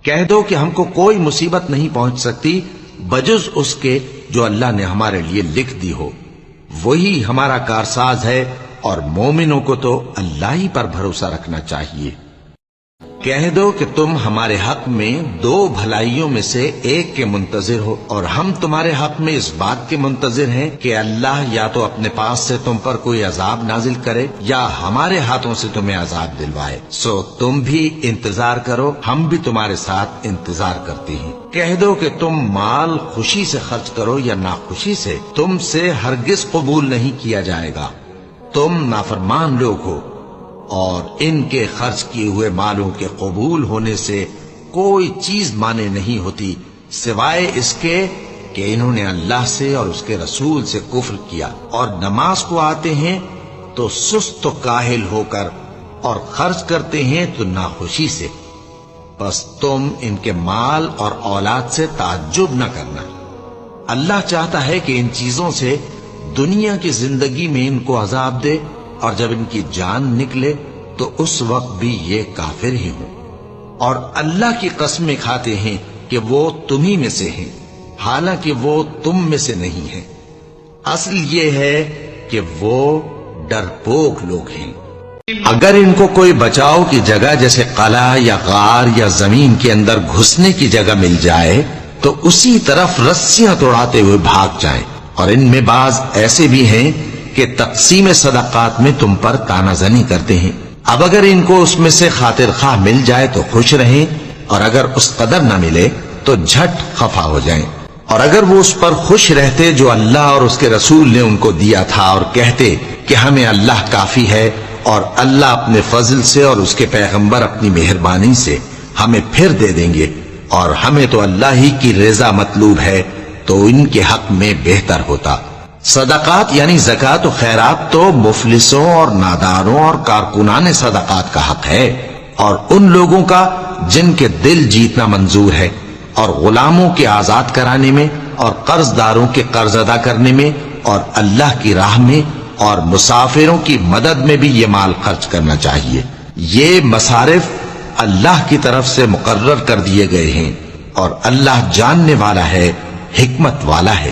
کہہ دو کہ ہم کو کوئی مصیبت نہیں پہنچ سکتی بجز اس کے جو اللہ نے ہمارے لیے لکھ دی ہو، وہی ہمارا کارساز ہے، اور مومنوں کو تو اللہ ہی پر بھروسہ رکھنا چاہیے۔ کہہ دو کہ تم ہمارے حق میں دو بھلائیوں میں سے ایک کے منتظر ہو، اور ہم تمہارے حق میں اس بات کے منتظر ہیں کہ اللہ یا تو اپنے پاس سے تم پر کوئی عذاب نازل کرے یا ہمارے ہاتھوں سے تمہیں عذاب دلوائے، سو تم بھی انتظار کرو، ہم بھی تمہارے ساتھ انتظار کرتے ہیں۔ کہہ دو کہ تم مال خوشی سے خرچ کرو یا ناخوشی سے، تم سے ہرگز قبول نہیں کیا جائے گا، تم نافرمان لوگ ہو، اور ان کے خرچ کیے ہوئے مالوں کے قبول ہونے سے کوئی چیز مانے نہیں ہوتی سوائے اس کے کہ انہوں نے اللہ سے اور اس کے رسول سے کفر کیا، اور نماز کو آتے ہیں تو سست و کاہل ہو کر، اور خرچ کرتے ہیں تو ناخوشی سے، بس تم ان کے مال اور اولاد سے تعجب نہ کرنا۔ اللہ چاہتا ہے کہ ان چیزوں سے دنیا کی زندگی میں ان کو عذاب دے، اور جب ان کی جان نکلے تو اس وقت بھی یہ کافر ہی ہوں، اور اللہ کی قسمیں کھاتے ہیں کہ وہ تمہیں میں سے ہیں، حالانکہ وہ تم میں سے نہیں ہیں۔ اصل یہ ہے کہ وہ ڈرپوک لوگ ہیں۔ اگر ان کو کوئی بچاؤ کی جگہ جیسے قلعہ یا غار یا زمین کے اندر گھسنے کی جگہ مل جائے تو اسی طرف رسیاں توڑاتے ہوئے بھاگ جائیں، اور ان میں بعض ایسے بھی ہیں کہ تقسیم صدقات میں تم پر تانا زنی کرتے ہیں۔ اب اگر ان کو اس میں سے خاطر خواہ مل جائے تو خوش رہیں، اور اگر اس قدر نہ ملے تو جھٹ خفا ہو جائیں، اور اگر وہ اس پر خوش رہتے جو اللہ اور اس کے رسول نے ان کو دیا تھا، اور کہتے کہ ہمیں اللہ کافی ہے، اور اللہ اپنے فضل سے اور اس کے پیغمبر اپنی مہربانی سے ہمیں پھر دے دیں گے، اور ہمیں تو اللہ ہی کی رضا مطلوب ہے، تو ان کے حق میں بہتر ہوتا۔ صدقات یعنی زکوٰۃ و خیرات تو مفلسوں اور ناداروں اور کارکنان صدقات کا حق ہے، اور ان لوگوں کا جن کے دل جیتنا منظور ہے، اور غلاموں کے آزاد کرانے میں، اور قرض داروں کے قرض ادا کرنے میں، اور اللہ کی راہ میں، اور مسافروں کی مدد میں بھی یہ مال خرچ کرنا چاہیے۔ یہ مصارف اللہ کی طرف سے مقرر کر دیے گئے ہیں، اور اللہ جاننے والا ہے، حکمت والا ہے۔